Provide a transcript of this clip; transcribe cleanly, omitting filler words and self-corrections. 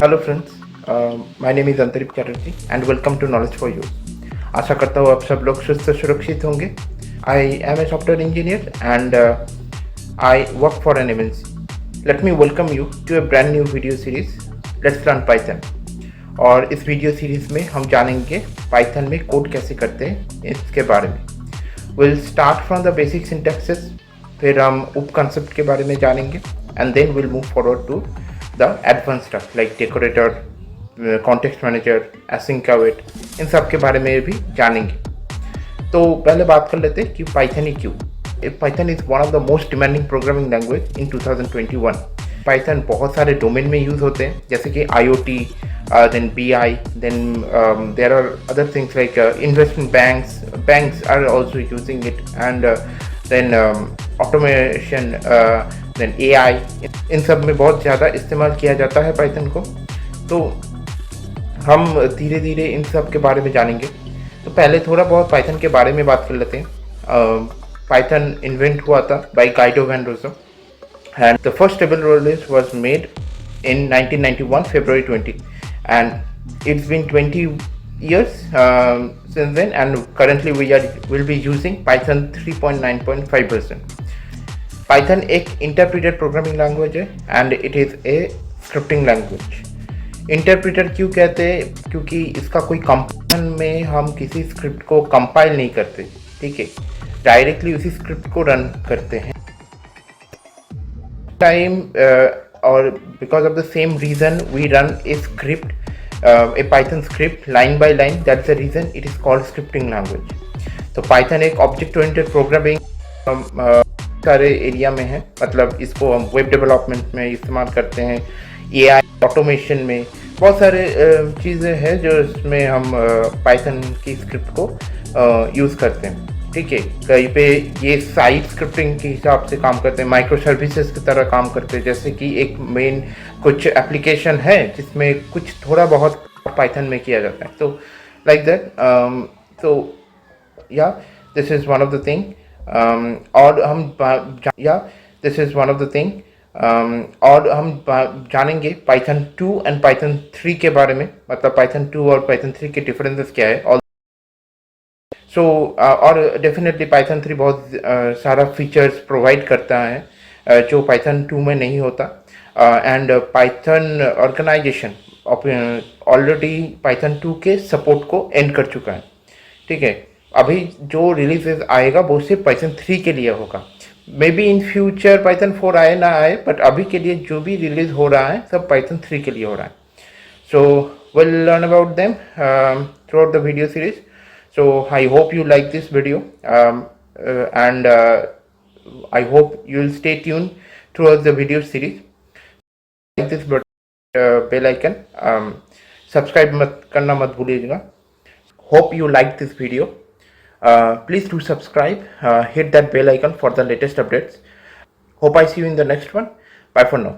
Hello friends, my name is Antarip Chatterjee and welcome to knowledge for you. आशा करता हूँ आप सब लोग स्वस्थ सुरक्षित होंगे। I am a software engineer and I work for an MNC. Let me welcome you to a brand new video series let's learn Python. और इस वीडियो सीरीज में हम जानेंगे पाइथन में कोड कैसे करते हैं इसके बारे में। Will start from the basic syntaxes, फिर हम उप कंसेप्ट के बारे में जानेंगे and then will move forward to the advance stuff like decorator, context manager, async await, इन सब के बारे में भी जानेंगे। तो पहले बात कर लेते हैं कि पाइथन ही क्यों। Python is one of the most demanding programming language in 2021। Python बहुत सारे डोमेन में यूज़ होते हैं जैसे कि IoT, then BI, then there are other things like investment banks are also using it, and then automation, then AI, इन सब में बहुत ज़्यादा इस्तेमाल किया जाता है पाइथन को। तो हम धीरे धीरे इन सब के बारे में जानेंगे। तो पहले थोड़ा बहुत पाइथन के बारे में बात कर लेते हैं। पाइथन इन्वेंट हुआ था by Guido van Rossum and the first stable release was made in 1991 February 20, and it's been 20 years since then, and currently will be using Python 3.9.5 version. Python एक interpreted programming language है and it is a scripting language. Interpreter क्यों कहते हैं? क्योंकि इसका कोई compile में हम किसी स्क्रिप्ट को कंपाइल नहीं करते, ठीक है, डायरेक्टली उसी स्क्रिप्ट को रन करते हैं time, or because of the same reason we run a script, a Python script line by line. That's the reason it is called scripting language. तो Python एक object oriented programming सारे area में है, मतलब इसको हम वेब डेवलपमेंट में इस्तेमाल करते हैं, AI ऑटोमेशन में, बहुत सारे चीज़ें हैं जो इसमें हम Python की स्क्रिप्ट को यूज़ करते हैं, ठीक है। कहीं पे ये साइट स्क्रिप्टिंग के हिसाब से काम करते हैं, माइक्रो सर्विसेज की तरह काम करते हैं, जैसे कि एक मेन कुछ एप्लीकेशन है जिसमें कुछ थोड़ा बहुत पाइथन में किया जाता है, तो लाइक दैट। तो या this is one of the thing. और हम जानेंगे पाइथन 2 एंड पाइथन 3 के बारे में, मतलब पाइथन 2 और पाइथन 3 के डिफरेंसेस क्या है। और डेफिनेटली पाइथन 3 बहुत सारा फीचर्स प्रोवाइड करता है जो पाइथन 2 में नहीं होता। And Python organization already Python 2 के सपोर्ट को एंड कर चुका है, ठीक है। अभी जो रिलीज आएगा वो सिर्फ पाइथन 3 के लिए होगा। May be in future Python 4 आए ना आए, बट अभी के लिए जो भी रिलीज हो रहा है सब पाइथन 3 के लिए हो रहा है। So will learn about them through out the video series. So I hope you like this video, and I hope you will stay tuned throughout the video series. Like this bell icon, subscribe मत करना मत भूलिएगा. Hope you like this video. Please do subscribe. Hit that bell icon for the latest updates. Hope I see you in the next one. Bye for now.